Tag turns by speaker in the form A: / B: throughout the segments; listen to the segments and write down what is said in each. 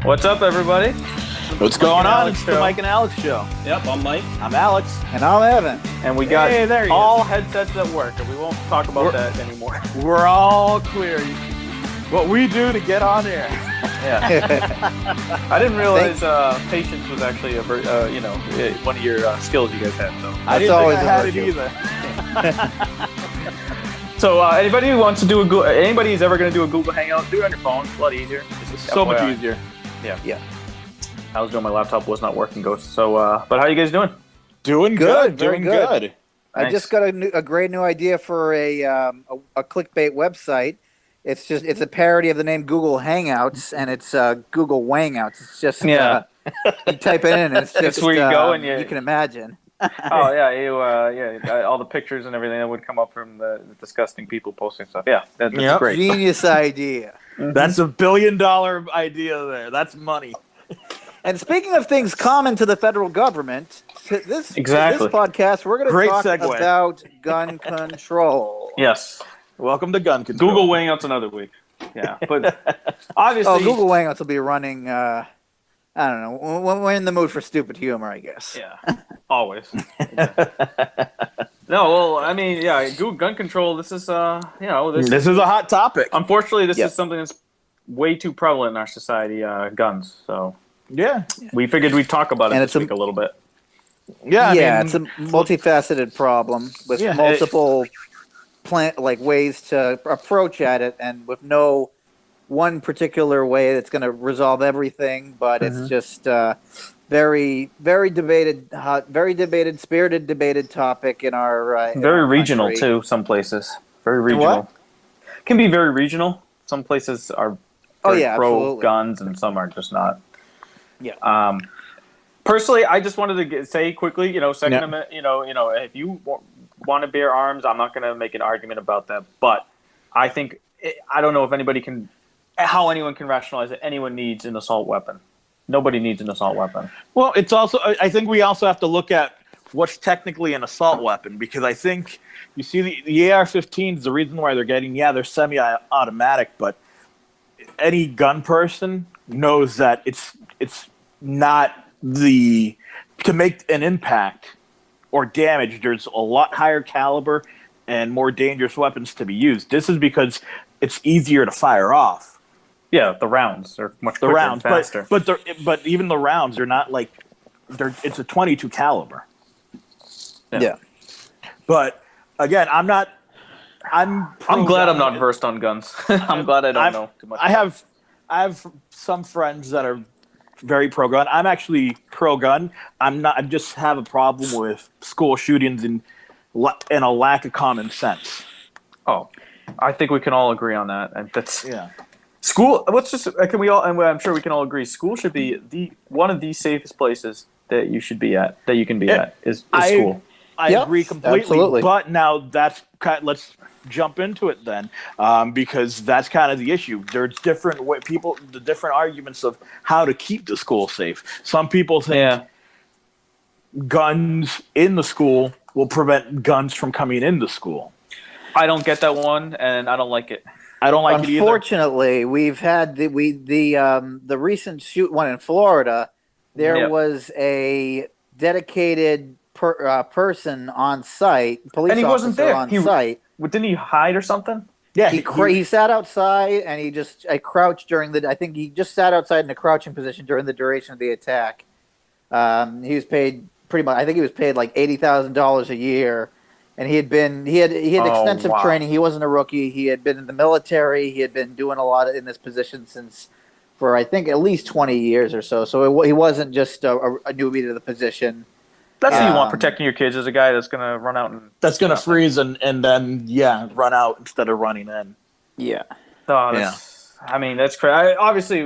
A: What's up, everybody?
B: What's going on?
A: Alex
B: It's the
A: show.
B: Mike and Alex show.
A: Yep, I'm Mike.
B: I'm Alex.
C: And I'm Evan.
A: And we got
B: Hey, there he
A: all headsets that work, and we won't talk about that anymore.
B: We're all clear. What we do to get on air.
A: Yeah. I didn't realize patience was actually one of your skills you guys had. So
B: I didn't think
C: always
B: I
C: a
B: had it
C: virtue.
B: either.
A: So anybody who wants to do anybody who's ever going to do a Google Hangout, do it on your phone. It's a lot easier. Just
B: So much
A: FYI.
B: easier.
C: Yeah.
A: I was doing my laptop was not working, Ghost. So, but how you guys doing?
B: Doing
C: Good,
B: good.
C: very
B: Doing
C: good.
B: good.
C: I
A: Nice.
C: just got a great new idea for a clickbait website. It's a parody of the name Google Hangouts, and it's Google Wangouts. It's just
A: Yeah.
C: you type it in, and it's just
A: where you go and you
C: can imagine.
A: Oh yeah, all the pictures and everything that would come up from the disgusting people posting stuff. Yeah, that's
B: Yep.
A: great.
C: Genius idea.
B: That's $1 billion idea there. That's money.
C: And speaking of things common to the federal government, this podcast we're going to
B: Great
C: talk
B: segue.
C: about gun control.
A: Yes,
B: Welcome to Gun Control.
A: Google Wangouts another week. Yeah, but obviously,
C: Oh, Google Hangouts will be running. I don't know. We're in the mood for stupid humor, I guess.
A: Yeah, always. No, well, I mean, yeah, Google gun control. This is,
B: This is a hot topic.
A: unfortunately, this
C: Yeah.
A: is something that's way too prevalent in our society. Guns. So
B: Yeah.
A: we figured we'd talk about it
C: And
A: this week a little bit.
B: Yeah. I mean,
C: It's a multifaceted problem with
B: Yeah,
C: multiple ways to approach at it, and with no one particular way that's going to resolve everything. But it's just very, very debated, spirited, debated topic in our in
A: Very
C: our
A: regional
C: country.
A: too. Some places, very
C: what?
A: regional. Can be very regional. Some places are
C: Oh,
A: very
C: yeah,
A: pro
C: absolutely.
A: guns, and some are just not.
C: Yeah.
A: Personally, I just wanted to say quickly, Second
B: Yeah.
A: Amendment, if you want to bear arms, I'm not going to make an argument about that. But I think I don't know if how anyone can rationalize that anyone needs an assault weapon. Nobody needs an assault weapon.
B: Well, it's also. I think we also have to look at what's technically an assault weapon, because I think you see the AR-15s. The reason why they're they're semi-automatic, but any gun person knows that it's not to make an impact or damage. There's a lot higher caliber and more dangerous weapons to be used. This is because it's easier to fire off.
A: Yeah, the rounds are much
B: The
A: quicker
B: rounds,
A: and faster.
B: but even the rounds, they're not like it's a 22 caliber.
C: Yeah.
B: But again, I'm glad
A: I'm not versed on guns. I'm glad I don't know too much.
B: I have some friends that are very pro gun. I'm actually pro gun. I just have a problem with school shootings and a lack of common sense.
A: Oh, I think we can all agree on that. And that's
B: Yeah.
A: school. Can we all? And I'm sure we can all agree. School should be one of the safest places that you should be at. That you can be at is school.
B: I
C: Yep,
B: agree completely.
C: absolutely.
B: But now let's jump into it then, because that's kind of the issue. There's different the different arguments of how to keep the school safe. Some people think guns in the school will prevent guns from coming into school.
A: I don't get that one, and I don't like it.
B: I don't like it either.
C: Unfortunately, we've had the recent one in Florida. There
A: Yep.
C: was a dedicated person on site, police
A: And he wasn't
C: officer
A: there.
C: on
A: He-
C: site.
A: Didn't he hide or something?
B: Yeah,
C: He sat outside and he just crouched I think he just sat outside in a crouching position during the duration of the attack. He was paid pretty much. I think he was paid like $80,000 a year, and he had extensive
A: wow.
C: training. He wasn't a rookie. He had been in the military. He had been doing a lot in this position for I think at least 20 years or so. So he wasn't just a newbie to the position.
A: That's what you want
C: Um,
A: protecting your kids as a guy that's gonna run out and.
B: that's gonna freeze and then run out instead of running in.
C: Yeah.
A: Oh, I mean, that's crazy. Obviously,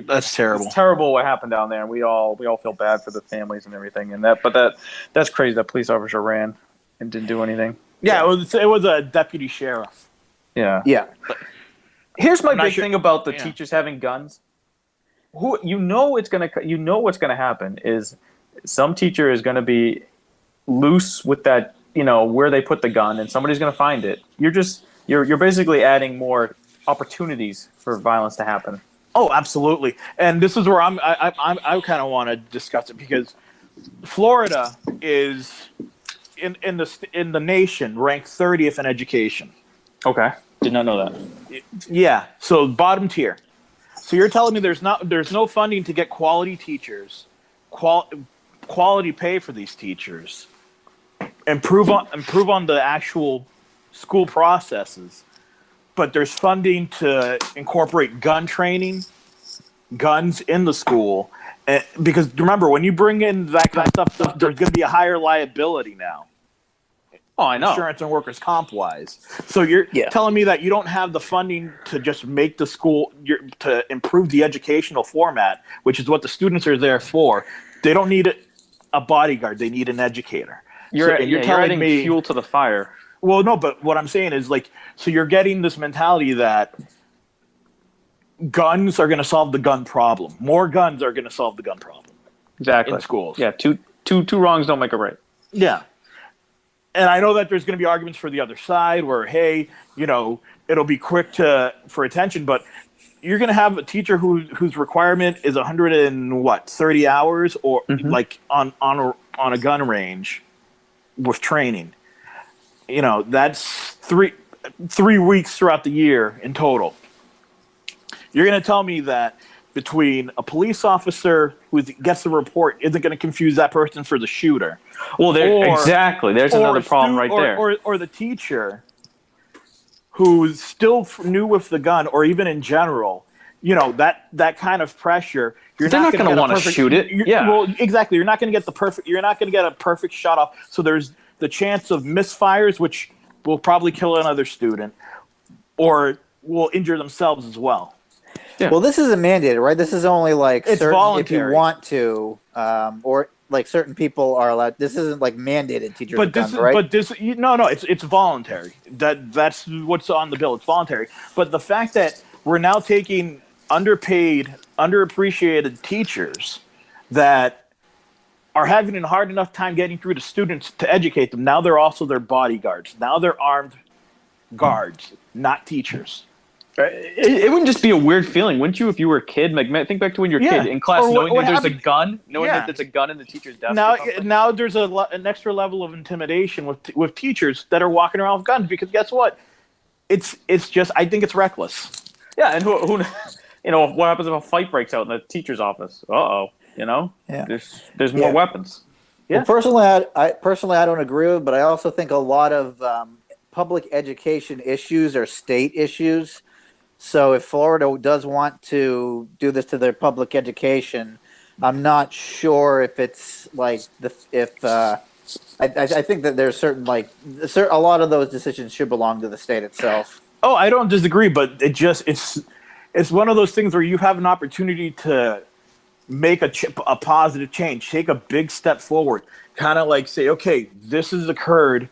B: That's terrible.
A: It's terrible what happened down there, and we all feel bad for the families and everything. And that's crazy. That police officer ran and didn't do anything.
B: Yeah, it was a deputy sheriff.
A: Yeah.
C: Yeah.
A: Here's my
B: I'm not
A: big
B: sure-
A: thing about the
B: yeah.
A: teachers having guns. What's gonna happen is some teacher is gonna be loose with that, where they put the gun, and somebody's gonna find it. You're basically adding more opportunities for violence to happen.
B: Oh, absolutely. And this is where I kind of want to discuss it because Florida is in the nation ranked 30th in education.
A: Okay, did not know that.
B: Yeah, so bottom tier. So you're telling me there's no funding to get quality teachers, quality pay for these teachers, improve on the actual school processes, but there's funding to incorporate gun training, guns in the school, because remember when you bring in that kind of stuff, there's going to be a higher liability now.
A: Oh, I know.
B: Insurance and workers' comp wise. So you're telling me that you don't have the funding to just make the school to improve the educational format, which is what the students are there for. They don't need a bodyguard; they need an educator.
A: You're
B: telling
A: adding
B: me
A: fuel to the fire.
B: Well, no, but what I'm saying is so you're getting this mentality that guns are going to solve the gun problem. More guns are going to solve the gun problem.
A: Exactly.
B: In schools.
A: Yeah, two wrongs don't make a right.
B: Yeah. And I know that there's going to be arguments for the other side where, hey, it'll be quick for attention, but you're going to have a teacher whose requirement is 30 hours or like on a gun range with training. That's three weeks throughout the year in total. You're going to tell me that between a police officer who gets the report isn't going to confuse that person for the shooter.
A: Well, exactly. There's another problem right there.
B: Or the teacher who's still new with the gun, or even in general, that kind of pressure. They're
A: not going to want to shoot it. Yeah.
B: Well, exactly. You're not going to get You're not going to get a perfect shot off. So there's the chance of misfires, which will probably kill another student, or will injure themselves as well.
C: Yeah. Well, this isn't mandated, right? This is only
B: it's voluntary.
C: If you want to, or like certain people are allowed. This isn't like mandated teachers.
B: But
C: guns, right?
B: It's voluntary. That's what's on the bill. It's voluntary. But the fact that we're now taking underpaid, underappreciated teachers that are having a hard enough time getting through to students to educate them. Now they're also their bodyguards. Now they're armed guards, not teachers.
A: It wouldn't just be a weird feeling, wouldn't you, if you were a kid? Like, think back to when you're a kid in class, knowing that there's a gun, that there's a gun in the teacher's desk.
B: Now there's an extra level of intimidation with teachers that are walking around with guns because guess what? It's just I think it's reckless.
A: Yeah, and who what happens if a fight breaks out in the teacher's office? There's more weapons.
C: Yeah. Well, personally, I don't agree with, but I also think a lot of public education issues are state issues. So if Florida does want to do this to their public education, I'm not sure if it's like I think that there's a lot of those decisions should belong to the state itself.
B: Oh, I don't disagree, but it's one of those things where you have an opportunity to make a positive change, take a big step forward, kind of like say, okay, this has occurred.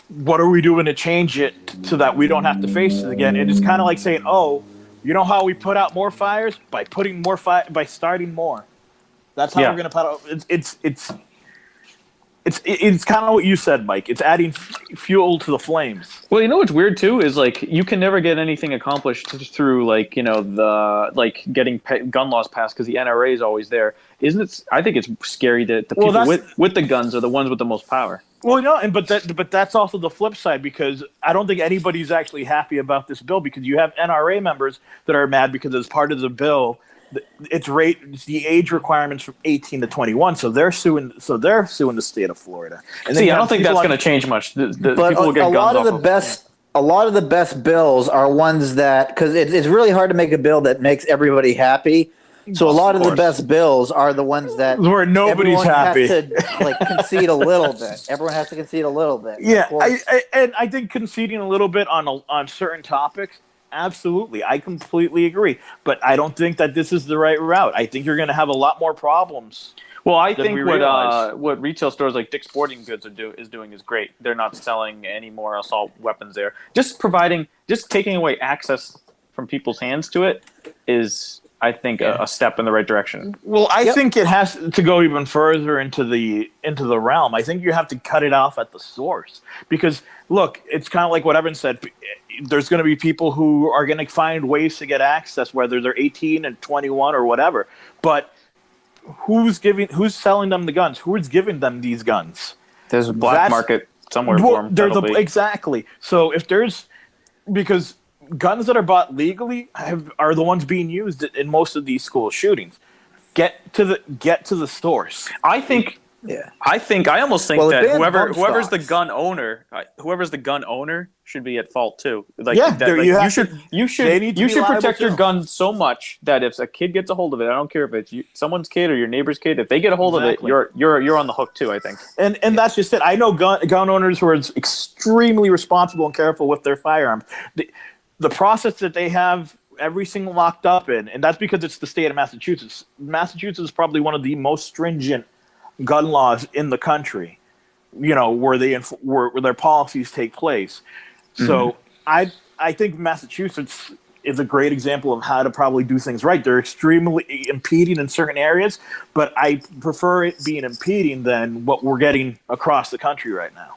B: What are we doing to change it so that we don't have to face it again? And it's kind of like saying, oh, you know how we put out more fires? By putting more by starting more. That's how we're going to put out. It's kind of what you said, Mike. It's adding fuel to the flames.
A: Well, what's weird too is you can never get anything accomplished through getting gun laws passed because the NRA is always there. Isn't it? I think it's scary that the people with the guns are the ones with the most power.
B: Well, but that's also the flip side because I don't think anybody's actually happy about this bill because you have NRA members that are mad because as part of the bill, it's the age requirements from 18 to 21, so they're suing the state of Florida.
A: And I don't think that's going to change much. But people will get
C: a lot of the best bills are ones that because it's really hard to make a bill that makes everybody happy. So a lot of the best bills are the ones that
B: where nobody's happy.
C: Has to concede a little bit. Everyone has to concede a little bit.
B: Yeah, I think conceding a little bit on certain topics. Absolutely. I completely agree. But I don't think that this is the right route. I think you're going to have a lot more problems.
A: Well, I think what retail stores like Dick's Sporting Goods is doing is great. They're not selling any more assault weapons there. Just taking away access from people's hands to it is I think, a step in the right direction.
B: Well, I think it has to go even further into the realm. I think you have to cut it off at the source because look, it's kind of like what Evan said. There's going to be people who are going to find ways to get access, whether they're 18 and 21 or whatever. But who's selling them the guns? Who's giving them these guns?
A: There's a black market somewhere for them.
B: Exactly. So if because guns that are bought legally are the ones being used in most of these school shootings. Get to the source.
A: I almost think that whoever's the gun owner should be at fault too. You should protect your gun so much that if a kid gets a hold of it, I don't care if it's someone's kid or your neighbor's kid, if they get a hold of it, you're on the hook too, I think.
B: And that's just it. I know gun owners who are extremely responsible and careful with their firearms. The process that they have every single locked up in, and that's because it's the state of Massachusetts. Massachusetts is probably one of the most stringent gun laws in the country, where their policies take place. So I think Massachusetts is a great example of how to probably do things right. They're extremely impeding in certain areas, but I prefer it being impeding than what we're getting across the country right now.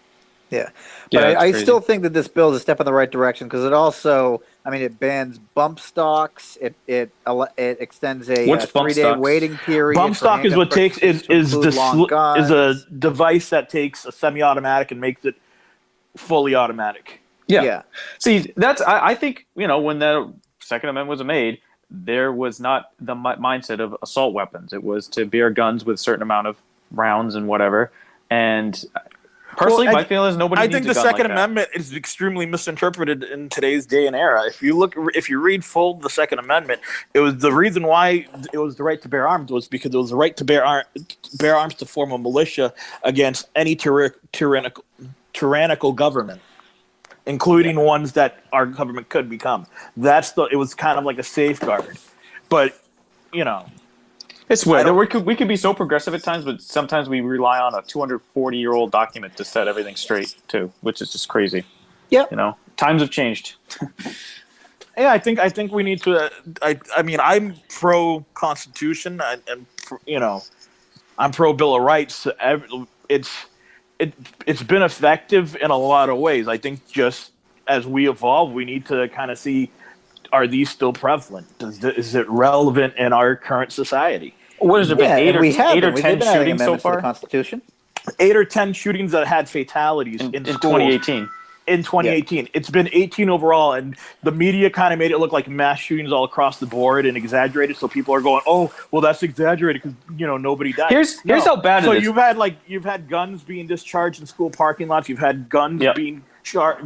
C: Yeah, but I still think that this bill is a step in the right direction because it also, it bans bump stocks. It extends a 3-day waiting period.
B: Bump stock is what is a device that takes a semi-automatic and makes it fully automatic.
A: Yeah. See, I think when the Second Amendment was made, there was not the mindset of assault weapons. It was to bear guns with a certain amount of rounds and whatever, and. Personally, my feeling is nobody needs a gun like that. I think the Second
B: Amendment is extremely misinterpreted in today's day and era. If you read full the Second Amendment, it was the reason why it was the right to bear arms was because it was the right to bear arms to form a militia against any tyrannical government, including ones that our government could become. It was kind of like a safeguard, but
A: It's weird. We could be so progressive at times, but sometimes we rely on a 240-year-old document to set everything straight too, which is just crazy.
C: Yeah.
A: Times have changed.
B: Yeah, I think we need to. I'm pro Constitution, and I'm pro Bill of Rights. It's been effective in a lot of ways. I think just as we evolve, we need to kind of see. Are these still prevalent? Is it relevant in our current society?
A: What has there been? 8 or 10 shootings so far?
C: The Constitution?
B: 8 or 10 shootings that had fatalities in
A: 2018.
B: In 2018. It's been 18 overall, and the media kind of made it look like mass shootings all across the board and exaggerated. So people are going, "Oh, well, that's exaggerated because nobody died."
A: Here's how bad it is.
B: So you've had guns being discharged in school parking lots. You've had guns being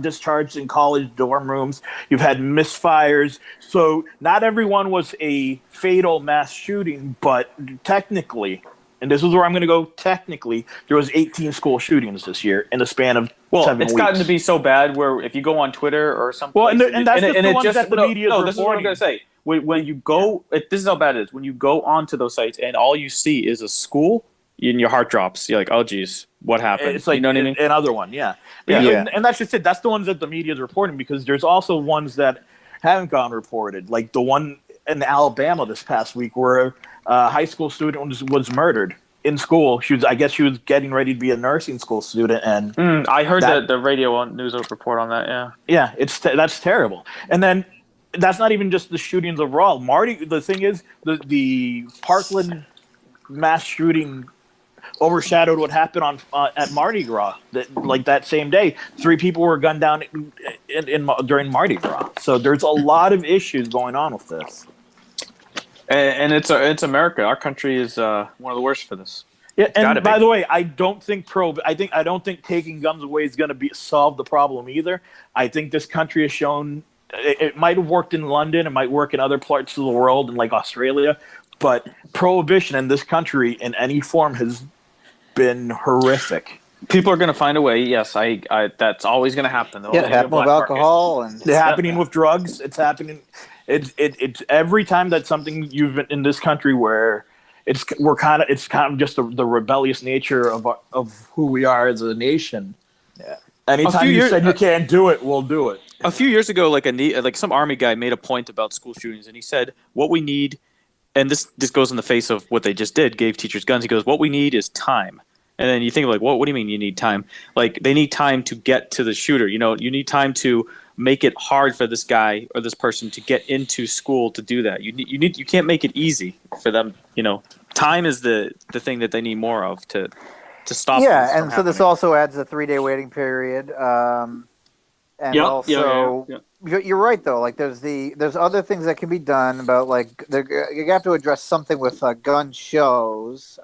B: discharged in college dorm rooms. You've had misfires. So not everyone was a fatal mass shooting, but technically, and this is where I'm going to go, technically, there was 18 school shootings this year in the span of 7 weeks.
A: It's gotten to be so bad where if you go on Twitter or something,
B: the media is
A: this is what I'm going to say. When you go, this is how bad it is. When you go onto those sites and all you see is a school, and your heart drops. You're like, oh, geez, what happened?
B: It's like,
A: you know what I mean?
B: Another one, yeah. And that's just it. That's the ones that the media is reporting because there's also ones that haven't gone reported, like the one in Alabama this past week where a high school student was murdered in school. I guess she was getting ready to be a nursing school student, and
A: I heard the radio news report on that.
B: Yeah, that's terrible. And then that's not even just the shootings overall. The thing is, the Parkland mass shooting overshadowed what happened at Mardi Gras. That same day, 3 people were gunned down during Mardi Gras. So there's a lot of issues going on with this.
A: And it's America. Our country is one of the worst for this.
B: Yeah, and by the way, I don't think taking guns away is going to solve the problem either. I think this country has shown it might have worked in London, it might work in other parts of the world, in like Australia, but prohibition in this country in any form has been horrific.
A: People are going to find a way. Yes, that's always going to happen.
C: It happened with alcohol and
B: it's happening with drugs. It's happening. It's every time that something you've been in this country where it's kind of just the rebellious nature of who we are as a nation.
C: Yeah.
B: Anytime you said you can't do it, we'll do it.
A: A few years ago, like some army guy made a point about school shootings, and he said what we need and this goes in the face of what they just did, gave teachers guns. He goes, what we need is time. And then you think like, what do you mean you need time? Like they need time to get to the shooter. You know, you need time to make it hard for this guy or this person to get into school to do that. You can't make it easy for them. You know, time is the thing that they need more of to stop.
C: Yeah, and so this also adds a 3-day waiting period. And also, you're right though. Like there's other things that can be done about like you have to address something with gun shows.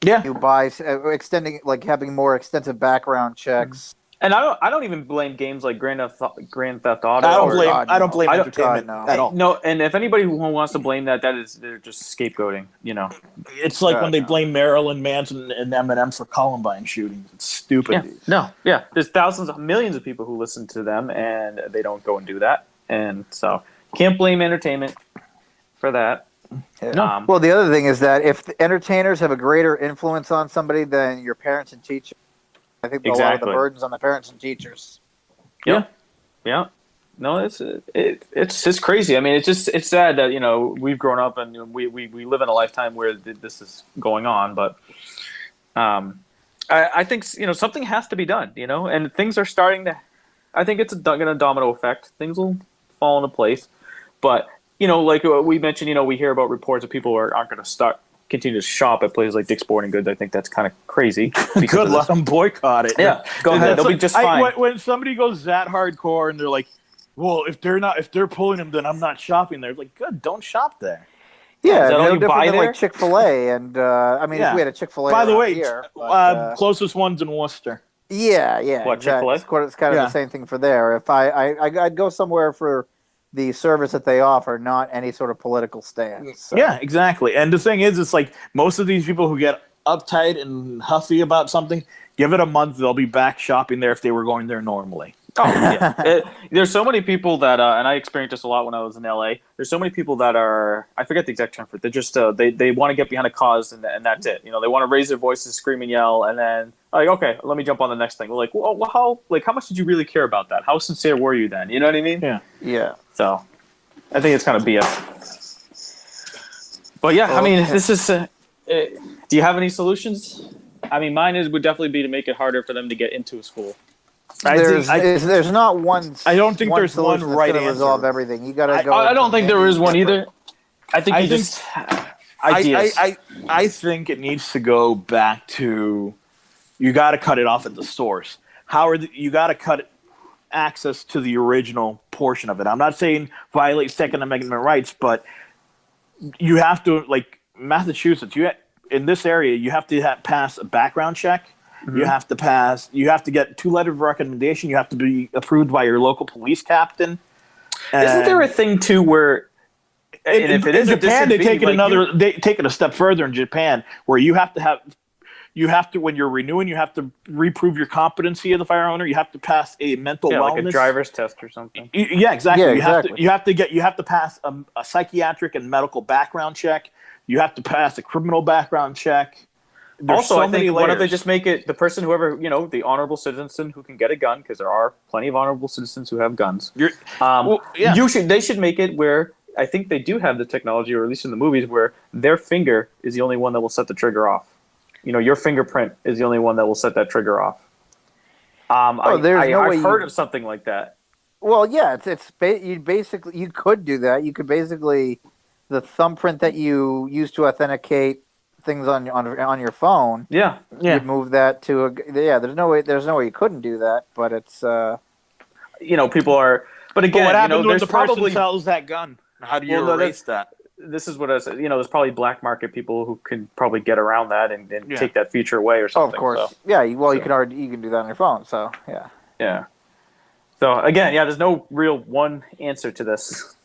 C: You buy extending like having more extensive background checks.
A: And I don't even blame games like Grand Theft Auto.
B: I don't blame entertainment at all.
A: No, and if anybody who wants to blame that is they're just scapegoating. You know,
B: it's like when they blame Marilyn Manson and Eminem for Columbine shootings. It's stupid.
A: There's thousands of millions of people who listen to them and they don't go and do that, and so can't blame entertainment for that.
C: Yeah. Well, the other thing is that if the entertainers have a greater influence on somebody than your parents and teachers, I think a lot of the burden's on the parents and teachers.
A: Yeah. No, it's crazy. I mean, it's sad that you know we've grown up and we live in a lifetime where this is going on. But I think you know something has to be done. You know, and things are starting to. I think it's going to domino effect. Things will fall into place, but you know, like we mentioned, you know, we hear about reports of people who aren't going to continue to shop at places like Dick's Sporting Goods. I think that's kind of crazy.
B: Good, let them boycott it.
A: Yeah, go ahead. They'll be just fine.
B: When somebody goes that hardcore and they're like, "Well, if they're pulling them, then I'm not shopping there." Like, good, don't shop there.
C: Yeah, no different than like Chick-fil-A, and I mean, if we had a Chick-fil-A.
B: By the way,
C: here,
B: closest one's in Worcester.
C: Yeah.
A: What, Chick-fil-A?
C: It's kind of the same thing for there. If I'd go somewhere for the service that they offer, not any sort of political stance. So.
B: Yeah, exactly. And the thing is, it's like most of these people who get uptight and huffy about something, give it a month, they'll be back shopping there if they were going there normally.
A: Oh, yeah. There's so many people that, and I experienced this a lot when I was in LA, there's so many people that are, I forget the exact term for it, they're just, they want to get behind a cause and that's it. You know, they want to raise their voices, scream and yell, and then, like, okay, let me jump on the next thing. We're like, well, how much did you really care about that? How sincere were you then? You know what I mean?
C: Yeah.
A: So, I think it's kind of BS. But yeah, I mean, this is, do you have any solutions? I mean, mine would definitely be to make it harder for them to get into a school.
C: There's not one.
B: I don't think there's one right answer.
C: Resolve everything. You got to go.
A: I don't think there is one either. I think ideas.
B: I think it needs to go back to you got to cut it off at the source. You got to cut access to the original portion of it. I'm not saying violate Second Amendment rights, but you have to, like Massachusetts, in this area, you have to pass a background check. Mm-hmm. You have to get 2 letters of recommendation. You have to be approved by your local police captain.
A: Isn't there a thing too where
B: in Japan they take it they take it a step further in Japan where you have to when you're renewing, you have to reprove your competency as a firearm owner. You have to pass a mental wellness,
A: like a driver's test or something.
B: Yeah, exactly. You have to pass a psychiatric and medical background check. You have to pass a criminal background check. There's
A: also, I think why don't they just make it the person, whoever, you know, the honorable citizen who can get a gun, because there are plenty of honorable citizens who have guns. They should make it where I think they do have the technology, or at least in the movies, where their finger is the only one that will set the trigger off. You know, your fingerprint is the only one that will set that trigger off. I've heard of something like that.
C: Well, yeah, you could do that. You could basically the thumbprint that you use to authenticate things on your phone.
A: Yeah.
C: You'd move that to There's no way you couldn't do that, but it's
A: you know, people are. But again,
B: what happens when
A: there's
B: the person sells that gun? How do you erase that?
A: This is what I said. You know, there's probably black market people who can probably get around that and take that feature away or something.
C: Oh, of course. So. Yeah. Well, you can do that on your phone. So yeah.
A: Yeah. So again, there's no real one answer to this.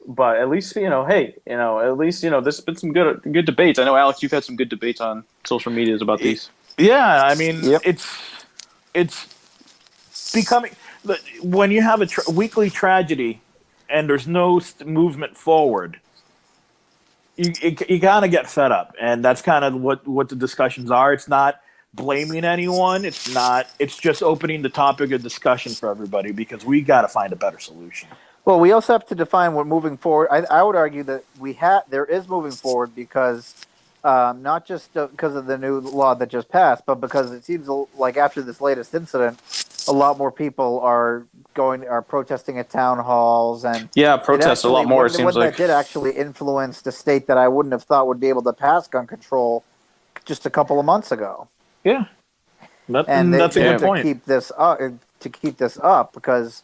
A: But at least, there's been some good debates. I know, Alex, you've had some good debates on social medias about these.
B: Yeah, I mean, it's becoming when you have a weekly tragedy and there's no movement forward, you kind of get fed up, and that's kind of what the discussions are. It's not blaming anyone. It's just opening the topic of discussion for everybody because we got to find a better solution.
C: Well, we also have to define what moving forward. I would argue that there is moving forward because not just because of the new law that just passed, but because it seems like after this latest incident, a lot more people are protesting at town halls, and
A: protests a lot more. It seems like
C: that did actually influence the state that I wouldn't have thought would be able to pass gun control just a couple of months ago.
B: Yeah,
C: that's
B: a good point.
C: To keep this up because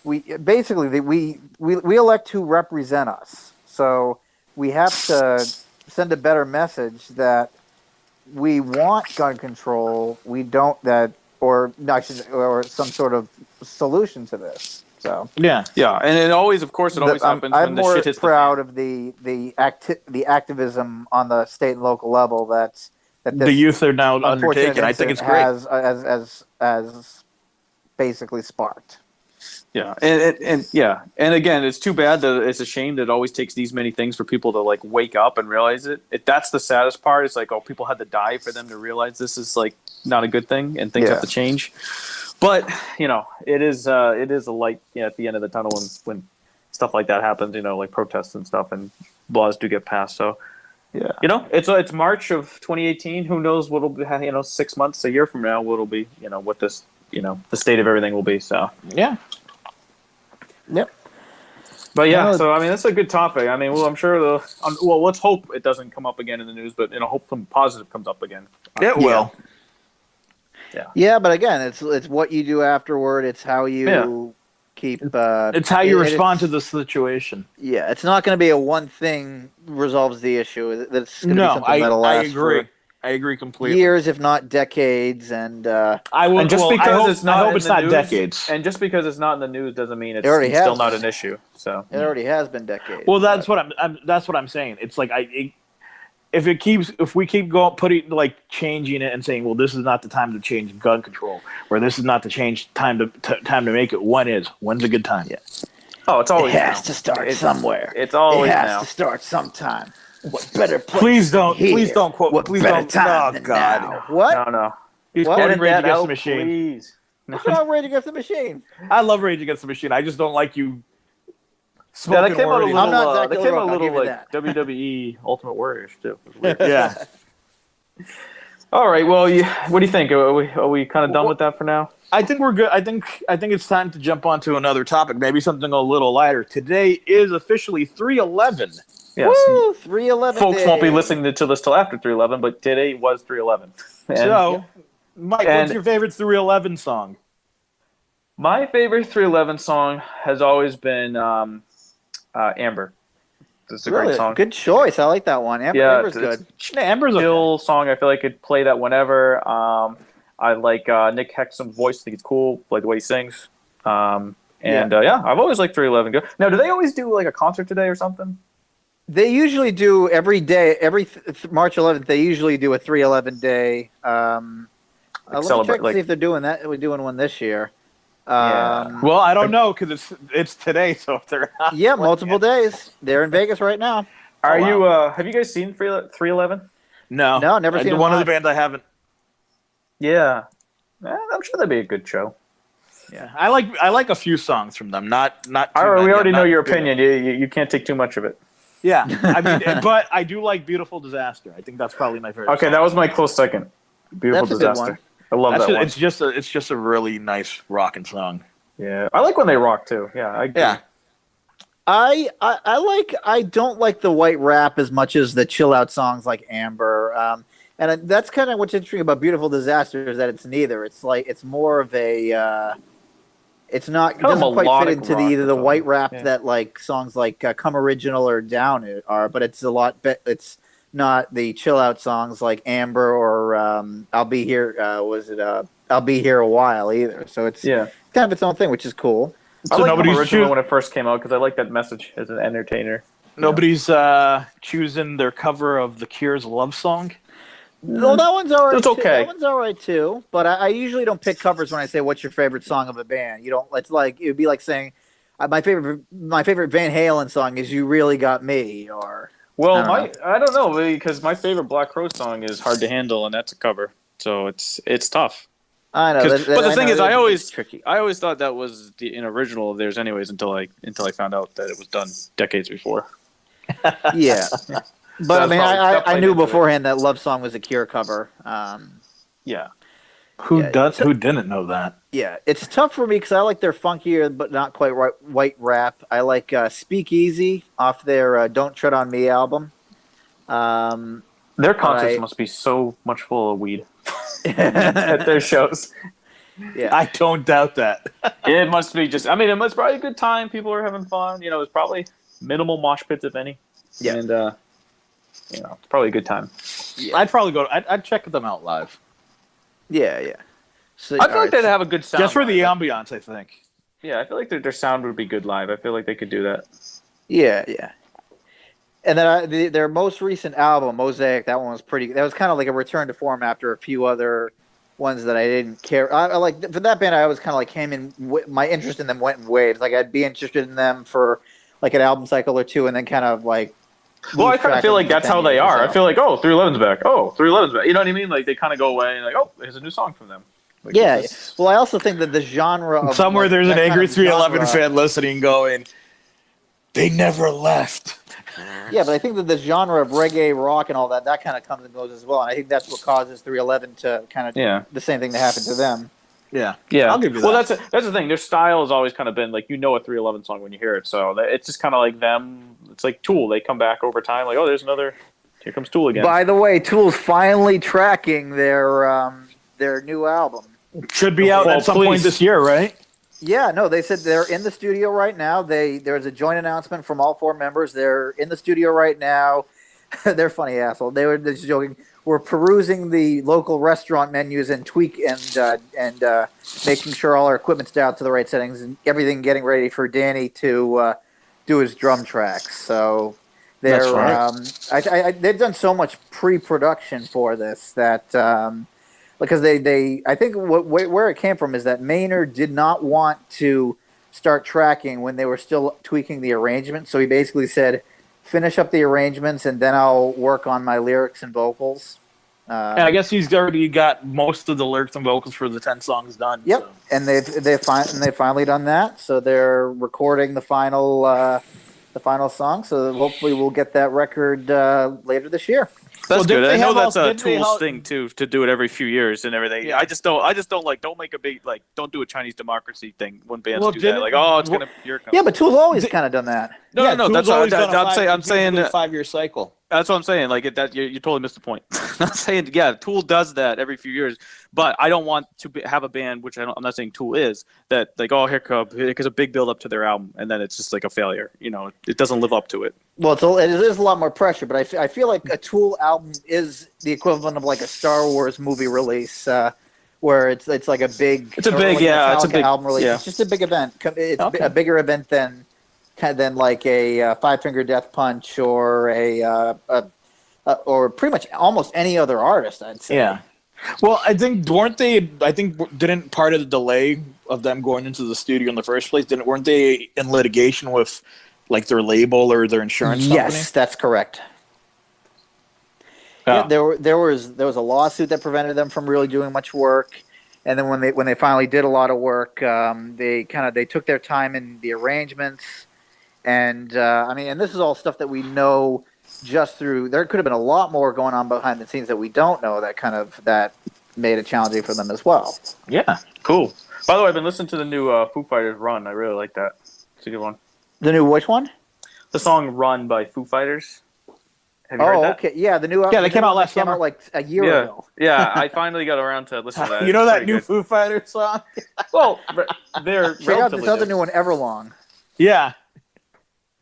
C: we elect who represent us, so we have to send a better message that we want gun control. We don't or some sort of solution to this. So
A: yeah, and it always happens when the shit hits the fan.
C: I'm more proud of the activism on the state and local level that
B: the youth are now undertaking. I think it's great.
C: As basically sparked.
A: Yeah, and again, it's too bad that it's a shame that it always takes these many things for people to like wake up and realize it. That's the saddest part. It's like, people had to die for them to realize this is like not a good thing and things have to change. But it is a light at the end of the tunnel when stuff like that happens. Like protests and stuff and laws do get passed. So yeah, it's March of 2018. Who knows what'll be? 6 months, a year from now, what'll be? What this the state of everything will be. So
B: yeah.
C: Yep.
A: But yeah, so I mean that's a good topic. I mean, I'm sure let's hope it doesn't come up again in the news, but hope something positive comes up again.
B: It will.
A: Yeah.
C: Yeah, but again, it's what you do afterward. It's how you keep.
B: It's how you respond to the situation.
C: Yeah, it's not going to be a one thing resolves the issue. That's going to be something that'll last.
B: I agree. I agree completely.
C: Years, if not decades, and
B: I will.
A: And just because
B: it's not decades,
A: and just because it's not in the news doesn't mean it's still not an issue. So
C: it already has been decades.
B: Well, that's what I'm saying. It's like if we keep going changing it and saying, well, this is not the time to change gun control, or this is not the time to make it. When's a good time?
A: Yeah. Oh, it's always
C: to start somewhere.
A: It's always
C: to start sometime. What better place?
B: Please don't quote.
C: What
B: please
C: better
B: don't.
C: time
B: Oh God.
C: Now? What?
A: No.
B: He's quoting Rage Against the Machine.
A: Please.
C: What's wrong with Rage Against the Machine?
B: I love Rage Against the Machine. I just don't like you.
A: Yeah, that came out a little.
C: I'm not Zach
A: they came out a
C: Little,
A: little like WWE Ultimate Warriors too.
B: Yeah.
A: All right. Well, what do you think? Are we kind of done with that for now?
B: I think we're good. I think it's time to jump on to another topic, maybe something a little lighter. Today is officially 3/11.
A: Yes.
C: Woo, 3/11.
A: Folks won't be listening to this till after 3/11, but today was 3/11.
B: So, Mike, what's your favorite 3/11 song?
A: My favorite 3/11 song has always been Amber. It's a great song.
C: Good choice. I like that one. Amber's good.
B: Amber's a
A: chill song. I feel like I could play that whenever. I like Nick Hexum's voice. I think it's cool, like the way he sings. I've always liked 3/11. Go. Now, do they always do like a concert today or something?
C: They usually do every day. Every March 11th, they usually do a 3/11 day. Let me check to see if they're doing that. We're doing one this year.
B: Well, I don't know because it's today, so if they're not
C: multiple days. They're in Vegas right now.
A: Are you? Have you guys seen 3/11?
B: No,
C: never seen
B: one of the bands I haven't.
A: Yeah, I'm sure that'd be a good show.
B: Yeah, I like a few songs from them. Not.
A: We already know your opinion. You can't take too much of it.
B: Yeah, I mean, but I do like "Beautiful Disaster." I think that's probably my favorite.
A: Okay,
B: song.
A: that was my close second. Beautiful Disaster. I love that one.
B: It's just a really nice rocking song.
A: Yeah, I like when they rock too. Yeah,
C: I don't like the white rap as much as the chill out songs like Amber. And that's kind of what's interesting about Beautiful Disaster is that it's neither. It's like it's more of a. It doesn't quite fit into either the white rap that like songs like Come Original or Down are, but it's a lot. It's not the chill out songs like Amber or I'll Be Here. I'll Be Here a While either. So it's kind of its own thing, which is cool.
A: So I like Come Original when it first came out because I like that message as an entertainer.
B: Nobody's choosing their cover of The Cure's Love Song.
C: No, that one's all right.
A: It's okay.
C: That one's all right too. But I usually don't pick covers when I say what's your favorite song of a band. You don't. It's like it would be like saying my favorite Van Halen song is "You Really Got Me." Or
A: I don't know because my favorite Black Crowes song is "Hard to Handle" and that's a cover. So it's tough.
C: I know.
D: But the thing is, I always
C: tricky.
D: thought that was an original of theirs, anyways, until I found out that it was done decades before.
C: Yeah, but I mean, I knew beforehand that "Love Song" was a Cure cover.
D: Yeah.
B: Who didn't know that?
C: Yeah, it's tough for me because I like their funkier but not quite white rap. I like "Speak Easy" off their "Don't Tread on Me" album.
A: Their concerts must be so much full of weed at their shows.
C: Yeah,
B: I don't doubt that.
A: It must be just. I mean, it must probably a good time. People are having fun. It's probably minimal mosh pits, if any.
C: Yeah,
A: and it's probably a good time.
C: Yeah.
B: I'd probably go. I'd check them out live.
C: Yeah. So,
A: I feel like they'd have a good sound
B: just for the
A: live.
B: ambiance. I think.
A: Yeah, I feel like their sound would be good live. I feel like they could do that.
C: Yeah. And then their most recent album, Mosaic, that one was pretty. That was kind of like a return to form after a few other ones that I didn't care. I like for that band. I always kind of like came in. My interest in them went in waves. Like I'd be interested in them for like an album cycle or two, and then kind of like.
A: Well, I kind of feel like that's how they are. I feel like 311's back. 311's back. You know what I mean? Like they kind of go away and like, here's a new song from them. Like,
C: yeah. Well, I also think that the genre of
B: somewhere there's an angry 311
C: fan.
B: fan listening, going, "They never left."
C: Yeah, but I think that the genre of reggae, rock, and all that kind of comes and goes as well. And I think that's what causes 311 to kind of the same thing to happen to them.
B: Yeah.
A: I'll
B: give you that.
A: Well, that's the thing. Their style has always kind of been like a 311 song when you hear it. So it's just kind of like them. It's like Tool. They come back over time. Like, there's another. Here comes Tool again.
C: By the way, Tool's finally tracking their new album.
B: Should be out at some point this year, right?
C: Yeah, no, they said they're in the studio right now. There's a joint announcement from all 4 members. They're in the studio right now. They're funny asshole. They were just joking. We're perusing the local restaurant menus and and making sure all our equipment's down to the right settings and everything getting ready for Danny to do his drum tracks. So they're they've done so much pre-production for this that because they I think where it came from is that Maynard did not want to start tracking when they were still tweaking the arrangement. So he basically said, finish up the arrangements and then I'll work on my lyrics and vocals.
B: And I guess he's already got most of the lyrics and vocals for the 10 songs done.
C: Yep,
B: so.
C: and they've finally done that. So they're recording the final song. So hopefully we'll get that record later this year.
D: That's good. I know that's a Tool's thing too, to do it every few years and everything. Yeah. I just don't like. Don't make a big don't do a Chinese democracy thing when bands do that. Like, it's gonna.
C: Yeah, but Tool's always kind of done that.
D: No. That's what I'm saying.
B: A 5-year cycle.
D: That's what I'm saying. Like that, you totally missed the point. I'm not saying Tool does that every few years, but I don't want to have a band, which I'm not saying Tool is, that like because a big build up to their album and then it's just like a failure. It doesn't live up to it.
C: Well, it is a lot more pressure, but I feel like a Tool album is the equivalent of like a Star Wars movie release, where it's like a big.
D: It's a big
C: album release.
D: Yeah.
C: It's just a big event. It's a bigger event than like a Five Finger Death Punch or or pretty much almost any other artist, I'd say.
B: Yeah. Well, didn't part of the delay of them going into the studio in the first place, weren't they in litigation with like their label or their insurance company?
C: Yes, that's correct. Yeah, there was a lawsuit that prevented them from really doing much work, and then when they finally did a lot of work, they took their time in the arrangements, and and this is all stuff that we know just through. There could have been a lot more going on behind the scenes that we don't know that made it challenging for them as well.
A: Yeah, cool. By the way, I've been listening to the new Foo Fighters Run. I really like that. It's a good one.
C: The new which one?
A: The song "Run" by Foo Fighters. Have you heard that?
C: Okay. Yeah, the new.
B: Yeah, they came out last summer.
C: Came out like a year ago.
A: Yeah, I finally got around to listen to that.
B: You know
A: It's
B: that
A: pretty
B: new
A: good.
B: Foo Fighters song?
A: Well, they're
C: Check out this
A: relatively
C: other
A: new.
C: new one, Everlong.
B: Yeah.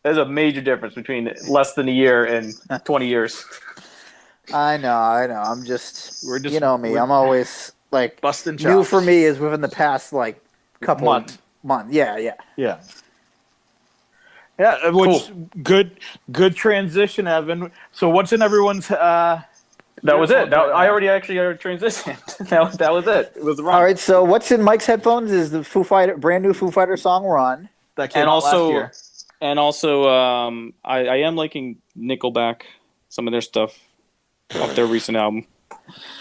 A: There's a major difference between less than a year and 20 years.
C: I know. I'm just
B: We're just-
C: you know me. I'm always like
B: Busting chops.
C: new for me is within the past like couple
B: Month.
C: Yeah.
B: Yeah. Yeah, which good transition, Evan. So what's in everyone's
A: That was it. I already actually transitioned. that was it. It was the Run.
C: All right. So what's in Mike's headphones is the brand new Foo Fighter song "Run."
B: that came
A: And
B: out last
A: also,
B: year?
D: I am liking Nickelback, some of their stuff off their recent album.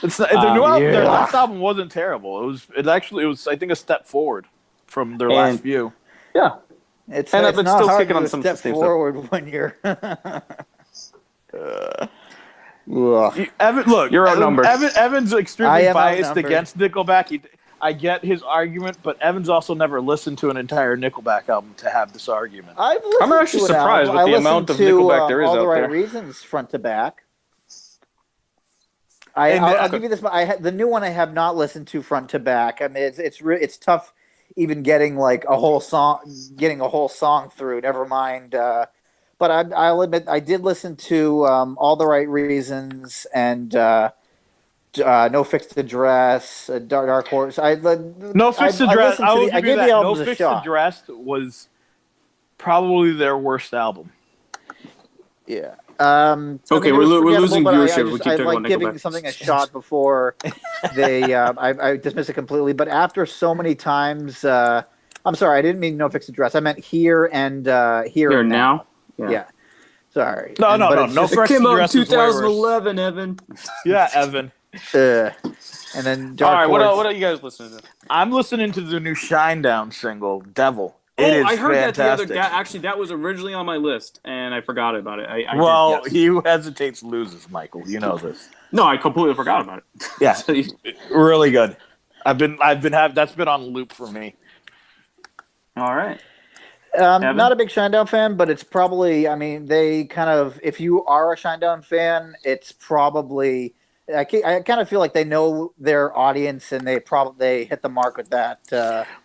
B: It's not, their new album, their
C: yeah.
B: last album wasn't terrible. It was I think a step forward from their last few.
D: Yeah.
C: It's
D: And I've
C: it's
D: been
C: not
D: still
C: hard
D: kicking
C: to
D: on
C: do a
D: some
C: step
D: same stuff.
C: forward when you're. Ugh.
D: You're outnumbered.
B: Evan's
C: I
B: extremely
C: am
B: biased
C: outnumbered.
B: against Nickelback. I get his argument, but Evan's also never listened to an entire Nickelback album to have this argument.
C: I've listened
D: I'm actually
C: to an
D: surprised
C: album.
D: with
C: I
D: the amount
C: listened
D: of
C: to,
D: Nickelback there is
C: All the
D: out
C: Right
D: there.
C: Reasons front to back.
B: And
C: I'll give you this. The new one I have not listened to front to back. I mean, it's tough even getting like a whole song through. Never mind. But I'll admit I did listen to All the Right Reasons and No Fixed Address, Dark Horse.
B: No Fixed Address. I will give you
C: gave
B: that.
C: the
B: No
C: albums a
B: Fixed
C: shot.
B: Address was probably their worst album.
C: Yeah.
E: Okay,
C: I mean, it
E: we're
C: was
E: losing
C: forgettable, but
E: viewership. We
C: I
E: keep talking
C: like
E: about
C: giving
E: Nickelback.
C: something a shot before they. I dismiss it completely. But after so many times, I'm sorry, I didn't mean No Fixed Address. I meant Here and Here
E: Here
C: and
E: now.
C: Yeah. Sorry.
B: No,
C: But it's
B: no
C: just-
B: Fixed
E: It came out in
B: Address was way worse.
E: 2011, Evan.
B: Yeah, Evan.
C: and then
D: All
C: Dark
D: right,
C: Horse.
D: what are you guys listening to?
B: I'm listening to the new Shinedown single, Devil. It is
E: I heard
B: fantastic.
E: that the other. Actually, that was originally on my list, and I forgot about it. I
B: Well,
E: did, yes.
B: he who hesitates loses, Michael. You know this.
E: No, I completely forgot about it.
B: Yeah,
E: So you-
B: really good. That's been on loop for me.
E: all right. Evan?
C: Not a big Shinedown fan, but it's probably. I mean, they kind of. If you are a Shinedown fan, it's probably. I kind of feel like they know their audience, and they hit the mark with that.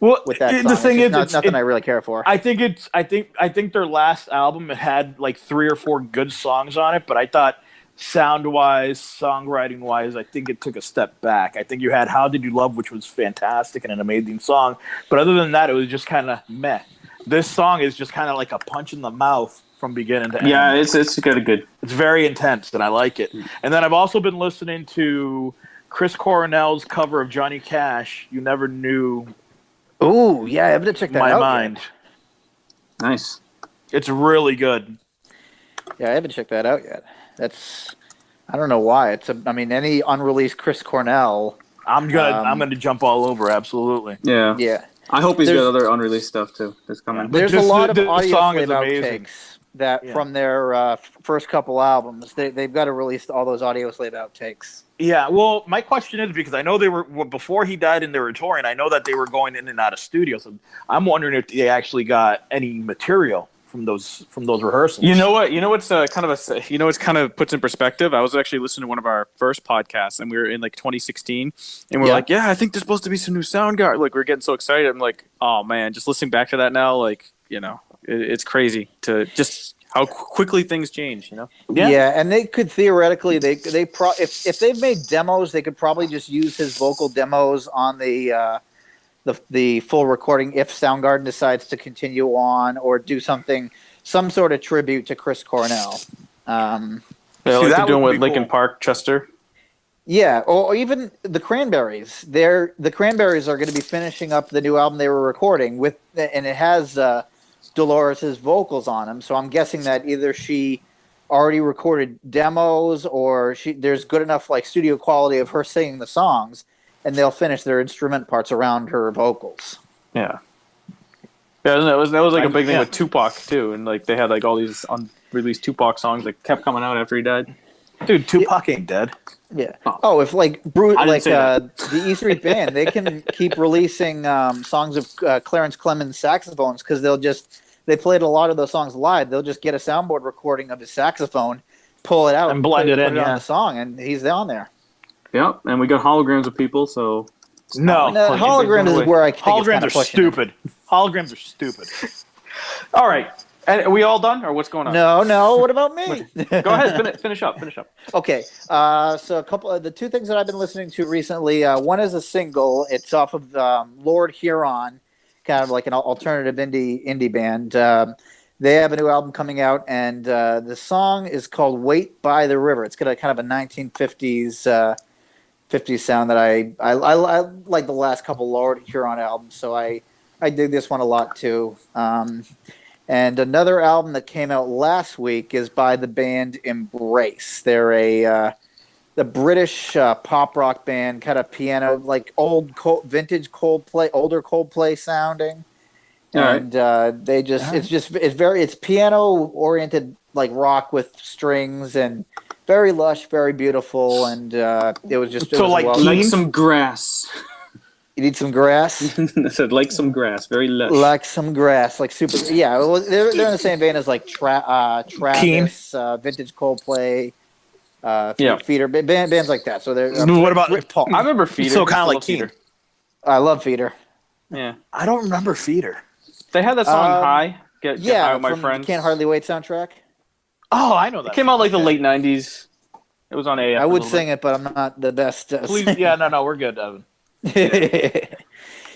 B: Well,
C: With that song.
B: the thing
C: It's
B: is,
C: just nothing I really care for.
B: I think their last album it had like 3 or 4 good songs on it, but I thought sound wise, songwriting wise, I think it took a step back. I think you had How Did You Love, which was fantastic and an amazing song, but other than that, it was just kind of meh. This song is just kind of like a punch in the mouth from beginning to end.
E: Yeah, it's got a good.
B: It's very intense, and I like it. And then I've also been listening to Chris Cornell's cover of Johnny Cash, You Never Knew
C: Ooh, yeah, I have to check that
B: My
C: out.
B: Mind.
E: Nice.
B: It's really good.
C: Yeah, I haven't checked that out yet. I don't know why. I mean, any unreleased Chris Cornell.
B: I'm gonna jump all over, absolutely.
E: Yeah.
C: Yeah.
E: I hope he's
C: There's-
E: got other unreleased stuff too. That's coming.
B: But
C: There's a
B: just
C: lot of
B: the
C: audio
B: song is
C: slave
B: amazing.
C: outtakes that
B: Yeah.
C: from their first couple albums. They've got to release all those audio slave outtakes.
B: Yeah, well, my question is because I know they were before he died and they were touring. I know that they were going in and out of studios. So I'm wondering if they actually got any material from those rehearsals.
D: You know what? What's what's kind of puts in perspective. I was actually listening to one of our first podcasts, and we were in like 2016, and we're
C: Yeah.
D: like, "Yeah, I think there's supposed to be some new sound guard." Like we're getting so excited. I'm like, "Oh man!" Just listening back to that now, like it's crazy to just how quickly things change.
C: Yeah, and they could theoretically if they've made demos, they could probably just use his vocal demos on the full recording if Soundgarden decides to continue on or do some sort of tribute to Chris Cornell.
D: Yeah,
B: See,
D: like they're
B: that
D: doing
B: would
D: with
B: be
D: Linkin
B: cool.
D: Park, Chester.
C: Yeah, or even the Cranberries. The Cranberries are going to be finishing up the new album they were recording with, and it has Dolores' vocals on them. So I'm guessing that either she already recorded demos or there's good enough like studio quality of her singing the songs, and they'll finish their instrument parts around her vocals.
D: Yeah. Yeah, that was like a big thing
B: Yeah.
D: with Tupac too, and like they had like all these unreleased Tupac songs that kept coming out after he died.
B: dude, Tupac ain't dead.
C: Yeah. Oh, if like
E: I didn't say
C: the E Street Band, they can keep releasing songs of Clarence Clemens saxophones because they played a lot of those songs live. They'll just get a soundboard recording of his saxophone, pull it out,
B: And blend it in,
C: on
B: yeah.
C: the song, and he's on there.
E: Yep, and we got holograms of people, so
B: No,
C: And, holograms is where I think it's
B: holograms
C: kinda
B: are
C: pushing it.
B: stupid. Holograms are stupid.
D: All right, and are we all done, or what's going on?
C: No. What about me?
D: Go ahead, finish up.
C: Okay, so a couple of the two things that I've been listening to recently. One is a single. It's off of Lord Huron, kind of like an alternative indie band. They have a new album coming out, and the song is called "Wait by the River." It's got a kind of a 1950s 50s sound that I like the last couple Lord Huron albums, so I dig this one a lot too. And another album that came out last week is by the band Embrace. They're the British pop rock band, kind of piano, like vintage Coldplay, older Coldplay sounding.
E: All right.
C: And it's piano oriented, like rock with strings, and very lush, very beautiful. And it was just
B: So, like,
E: Like some grass.
C: you need some grass.
E: I said like some grass. Very lush.
C: Like some grass, like super. Yeah, well, they're in the same vein as like Travis, vintage Coldplay, Feeder, bands like that. So they're
B: What about
C: Paul?
D: I remember Feeder.
B: So kind of like
D: Love Feeder.
B: Keen.
C: I love Feeder.
D: Yeah,
B: I don't remember Feeder.
D: they had that song "High." Get high with my
C: from
D: friends.
C: Can't Hardly Wait soundtrack.
B: Oh, I know
D: It
B: that.
D: came out like the late '90s. It was on AF.
C: I would sing it, but I'm not the best.
B: Please, yeah, no, we're good, Evan.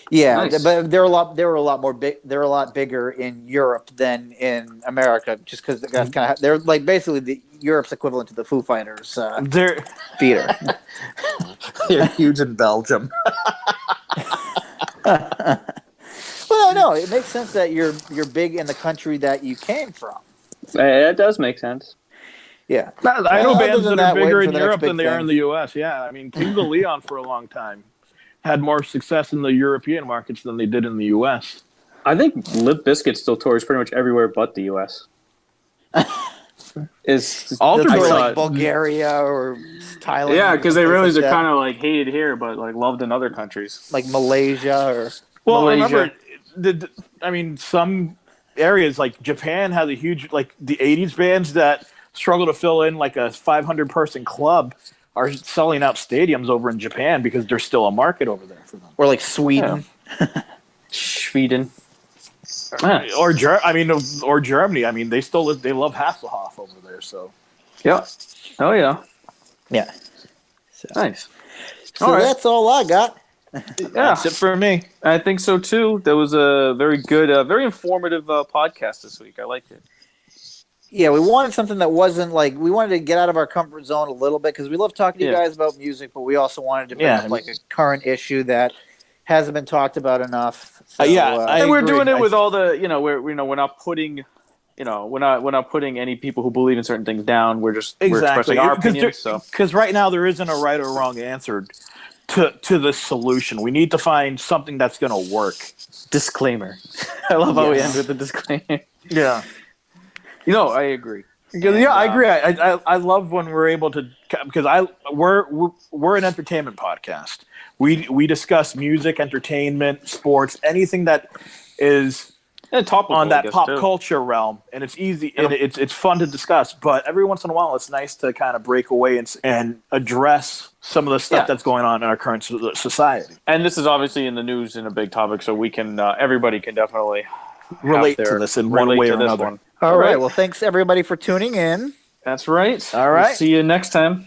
C: Yeah,
E: Nice.
C: but they were a lot more big. They're a lot bigger in Europe than in America, just because they're like basically Europe's equivalent to the Foo Fighters
B: They're
C: Feeder.
B: they're huge in Belgium.
C: Well, no, it makes sense that you're big in the country that you came from.
E: That does make sense.
C: Yeah,
B: I know
C: Other
B: bands
C: than
B: that are
C: that,
B: bigger
C: waiting
B: in
C: for the next
B: Europe
C: big
B: than they are
C: thing.
B: in the U.S. Yeah, I mean, Kings of Leon for a long time had more success in the European markets than they did in the U.S.
E: I think Limp Bizkit still tours pretty much everywhere but the U.S.
B: Alter
C: That's
B: Bridge-
C: like Bulgaria or Thailand.
E: Yeah, because they
C: places
E: realize
C: like
E: they're
C: that.
E: kind of like hated here, but like loved in other countries.
C: like Malaysia or
B: Well,
E: Malaysia.
B: remember, some areas like Japan has a huge, like the 80s bands that struggle to fill in like a 500-person club are selling out stadiums over in Japan because there's still a market over there for them.
C: like Sweden.
D: Sweden.
B: Or Germany. I mean, they love Hasselhoff over there. So
D: Yeah. Oh yeah.
C: Yeah.
D: Nice.
C: So
D: All right.
C: that's all I got.
D: Yeah,
B: that's it for me.
D: I think so too. That was a very good, very informative podcast this week. I liked it.
C: Yeah, we wanted something that wasn't like we wanted to get out of our comfort zone a little bit because we love talking to you
D: Yeah.
C: guys about music, but we also wanted to bring
B: Yeah.
C: up like a current issue that hasn't been talked about enough. So,
B: I
D: And we're
B: agree.
D: doing it with all the, we're not putting, we're not putting any people who believe in certain things down. We're expressing our opinions. So
B: Because right now there isn't a right or wrong answer to the solution. We need to find something that's going to work.
D: disclaimer. I love how we
C: Yes.
D: end with the disclaimer.
B: Yeah.
D: I agree.
B: Because I agree. I love when we're able to, because we're an entertainment podcast. We discuss music, entertainment, sports, anything that is
D: And topical,
B: on
D: I
B: that
D: guess,
B: pop
D: too.
B: culture realm, and it's easy and it's fun to discuss. But every once in a while, it's nice to kind of break away and address some of the stuff
D: Yeah.
B: that's going on in our current society.
D: And this is obviously in the news and a big topic, so we can everybody can definitely
B: Relate
D: have
B: to
D: their-
B: this in one
D: relate
B: way
D: to
B: or
D: this
B: another.
D: one.
C: all right. Well, thanks everybody for tuning in.
D: That's right.
B: All right.
D: We'll see you next time.